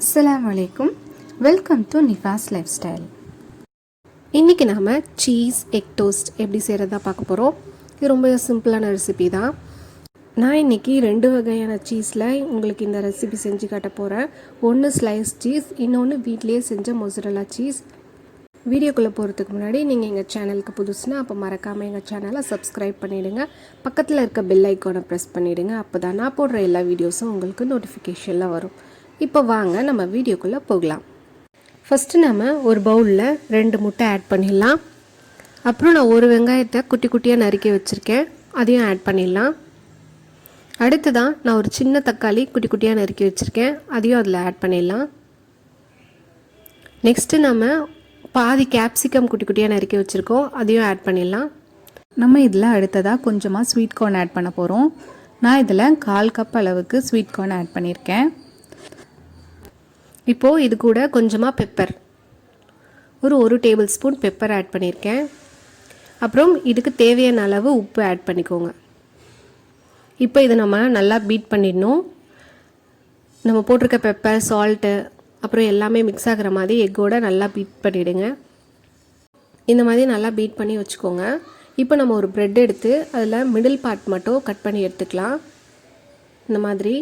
Assalamu alaikum. Welcome to Nifa's Lifestyle. இன்றைக்கி நாம் cheese egg toast எப்படி செய்கிறதா பார்க்க போகிறோம். இது ரொம்ப சிம்பிளான ரெசிபி தான். நான் இன்றைக்கி 2 வகையான சீஸில் உங்களுக்கு இந்த ரெசிபி செஞ்சு காட்ட போகிறேன். ஒன்று ஸ்லைஸ் சீஸ், இன்னொன்று வீட்லேயே செஞ்ச மொசரல்லா சீஸ். வீடியோக்குள்ளே போகிறதுக்கு முன்னாடி நீங்கள் எங்கள் சேனலுக்கு புதுசுனா அப்போ மறக்காமல் எங்கள் சேனலை சப்ஸ்கிரைப் பண்ணிவிடுங்க. பக்கத்தில் இருக்க பெல் ஐக்கானை ப்ரெஸ் பண்ணிவிடுங்க. அப்போ தான் நான் போடுற எல்லா வீடியோஸும் உங்களுக்கு நோட்டிஃபிகேஷனில் வரும். இப்போ வாங்க நம்ம வீடியோக்குள்ளே போகலாம். ஃபஸ்ட்டு நம்ம ஒரு பவுலில் 2 முட்டை ஆட் பண்ணிடலாம். அப்புறம் நான் ஒரு வெங்காயத்தை குட்டி குட்டியாக நறுக்கி வச்சுருக்கேன், அதையும் ஆட் பண்ணிடலாம். அடுத்ததான் நான் ஒரு சின்ன தக்காளி குட்டி குட்டியாக நறுக்கி வச்சுருக்கேன், அதையும் அதில் ஆட் பண்ணிடலாம். நெக்ஸ்ட்டு நம்ம பாதி கேப்சிகம் குட்டி குட்டியாக நறுக்கி வச்சுருக்கோம், அதையும் ஆட் பண்ணிடலாம். நம்ம இதில் அடுத்ததாக கொஞ்சமாக ஸ்வீட் கார்ன் ஆட் பண்ண போகிறோம். நான் இதில் 1/4 கப் அளவுக்கு ஸ்வீட் கார்ன் ஆட் பண்ணியிருக்கேன். இப்போது இது கூட கொஞ்சமாக பெப்பர், ஒரு டேபிள் ஸ்பூன் பெப்பர் ஆட் பண்ணியிருக்கேன். அப்புறம் இதுக்கு தேவையான அளவு உப்பு ஆட் பண்ணிக்கோங்க. இப்போ இதை நம்ம நல்லா பீட் பண்ணிடணும். நம்ம போட்டிருக்க பெப்பர், சால்ட்டு, அப்புறம் எல்லாமே மிக்ஸ் ஆகிற மாதிரி எக்கோடு நல்லா பீட் பண்ணிவிடுங்க. இந்த மாதிரி நல்லா பீட் பண்ணி வச்சுக்கோங்க. இப்போ நம்ம ஒரு ப்ரெட் எடுத்து அதில் மிடில் பார்ட் மட்டும் கட் பண்ணி எடுத்துக்கலாம். இந்த மாதிரி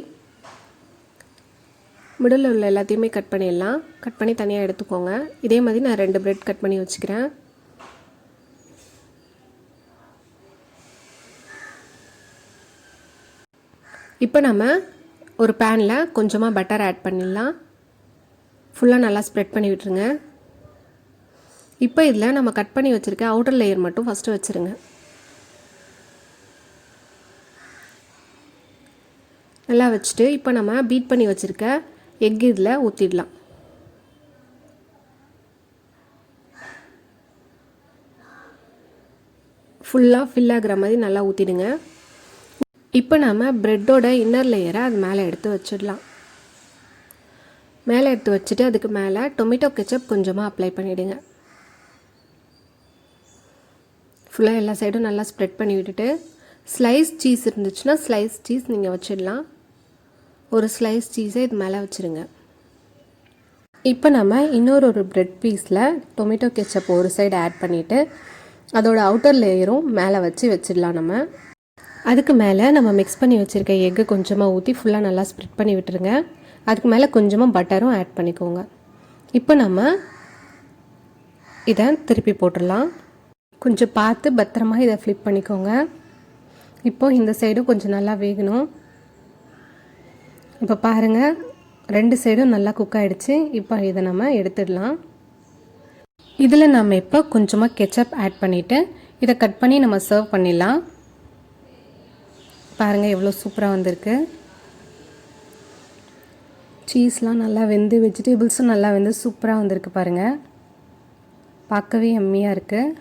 மிடில் உள்ள எல்லாத்தையுமே கட் பண்ணிடலாம். கட் பண்ணி தனியாக எடுத்துக்கோங்க. இதே மாதிரி நான் 2 ப்ரெட் கட் பண்ணி வச்சுக்கிறேன். இப்போ நம்ம ஒரு பேனில் கொஞ்சமாக பட்டர் ஆட் பண்ணிடலாம். ஃபுல்லாக நல்லா ஸ்ப்ரெட் பண்ணி விட்டுருங்க. இப்போ இதில் நம்ம கட் பண்ணி வச்சுருக்க அவுட்டர் லேயர் மட்டும் ஃபஸ்ட்டு வச்சுருங்க. நல்லா வச்சுட்டு இப்போ நம்ம பீட் பண்ணி வச்சுருக்க எக் இதில் ஊற்றிடலாம். ஃபுல்லாக ஃபில் ஆகிற மாதிரி நல்லா ஊற்றிடுங்க. இப்போ நம்ம ப்ரெட்டோட இன்னர் லேயரை அது மேலே எடுத்து வச்சிடலாம். மேலே எடுத்து வச்சுட்டு அதுக்கு மேலே டொமேட்டோ கெச்சப் கொஞ்சமாக அப்ளை பண்ணிவிடுங்க. ஃபுல்லாக எல்லா சைடும் நல்லா ஸ்ப்ரெட் பண்ணி விட்டுட்டு ஸ்லைஸ் சீஸ் இருந்துச்சுன்னா ஸ்லைஸ் சீஸ் நீங்கள் வச்சிடலாம். ஒரு ஸ்லைஸ் சீஸை இது மேலே வச்சுருங்க. இப்போ நம்ம இன்னொரு ப்ரெட் பீஸில் டொமேட்டோ கெச்சப் ஒரு சைடு ஆட் பண்ணிவிட்டு அதோட அவுட்டர் லேயரும் மேலே வச்சிடலாம். நம்ம அதுக்கு மேலே நம்ம மிக்ஸ் பண்ணி வச்சுருக்க எக்கு கொஞ்சமாக ஊற்றி ஃபுல்லாக நல்லா ஸ்ப்ரெட் பண்ணி விட்டுருங்க. அதுக்கு மேலே கொஞ்சமாக பட்டரும் ஆட் பண்ணிக்கோங்க. இப்போ நம்ம இதை திருப்பி போட்டுடலாம். கொஞ்சம் பார்த்து பத்திரமா இதை ஃப்ளிப் பண்ணிக்கோங்க. இப்போது இந்த சைடும் கொஞ்சம் நல்லா வேகணும். இப்போ பாருங்கள், 2 சைடும் நல்லா குக் ஆகிடுச்சு. இப்போ இதை நம்ம எடுத்துடலாம். இதில் நம்ம இப்போ கொஞ்சமாக கெச்சப் ஆட் பண்ணிவிட்டு இதை கட் பண்ணி நம்ம சர்வ் பண்ணிடலாம். பாருங்கள் எவ்வளோ சூப்பராக வந்திருக்கு. சீஸ்லாம் நல்லா வெந்து, வெஜிடபிள்ஸும் நல்லா வெந்து சூப்பராக வந்திருக்கு பாருங்கள். பார்க்கவே எம்மியாக இருக்குது.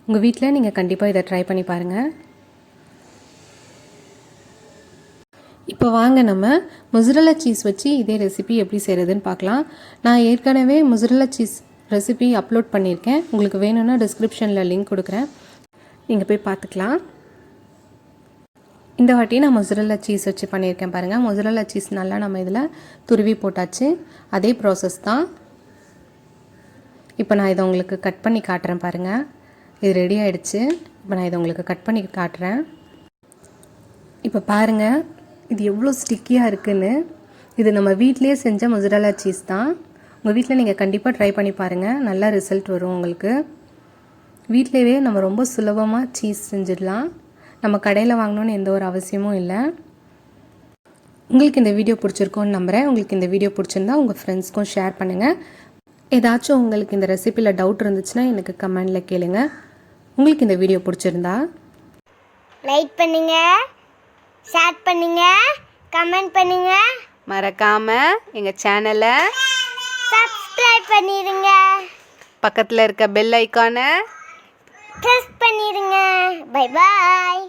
உங்கள் வீட்டில் நீங்கள் கண்டிப்பாக இதை ட்ரை பண்ணி பாருங்கள். இப்போ வாங்க நம்ம மொசரல்லா சீஸ் வச்சு இதே ரெசிபி எப்படி செய்கிறதுன்னு பார்க்கலாம். நான் ஏற்கனவே மொசரல்லா சீஸ் ரெசிபி அப்லோட் பண்ணியிருக்கேன். உங்களுக்கு வேணும்னா டிஸ்கிரிப்ஷனில் லிங்க் கொடுக்குறேன், நீங்கள் போய் பார்த்துக்கலாம். இந்த வாட்டி நான் மொசரல்லா சீஸ் வச்சு பண்ணியிருக்கேன் பாருங்கள். மொசரல்லா சீஸ் நல்லா நம்ம இதில் துருவி போட்டாச்சு. அதே ப்ராசஸ் தான். இப்போ நான் இதை உங்களுக்கு கட் பண்ணி காட்டுறேன் பாருங்கள். இது ரெடி ஆகிடுச்சு. இப்போ நான் இதை உங்களுக்கு கட் பண்ணி காட்டுறேன். இப்போ பாருங்கள் இது எவ்வளோ ஸ்டிக்கியாக இருக்குதுன்னு. இது நம்ம வீட்டிலேயே செஞ்ச மொசரல்லா சீஸ் தான். உங்கள் வீட்டில் நீங்கள் கண்டிப்பாக ட்ரை பண்ணி பாருங்கள், நல்ல ரிசல்ட் வரும் உங்களுக்கு. வீட்டிலேயே நம்ம ரொம்ப சுலபமாக சீஸ் செஞ்சிடலாம். நம்ம கடையில் வாங்கணுன்னு எந்த ஒரு அவசியமும் இல்லை. உங்களுக்கு இந்த வீடியோ பிடிச்சிருக்கோன்னு நம்புகிறேன். உங்களுக்கு இந்த வீடியோ பிடிச்சிருந்தா உங்கள் ஃப்ரெண்ட்ஸ்க்கும் ஷேர் பண்ணுங்கள். ஏதாச்சும் உங்களுக்கு இந்த ரெசிபியில் டவுட் இருந்துச்சுன்னா எனக்கு கமெண்டில் கேளுங்க. உங்களுக்கு இந்த வீடியோ பிடிச்சிருந்தா லைக் பண்ணுங்க, ஷேர் பண்ணுங்க, கமெண்ட் பண்ணுங்க. மறக்காம எங்க சேனலை சப்ஸ்கிரைப் பண்ணிடுங்க. பக்கத்தில் இருக்க பெல் ஐக்கானை ப்ரெஸ் பண்ணிடுங்க. Bye bye.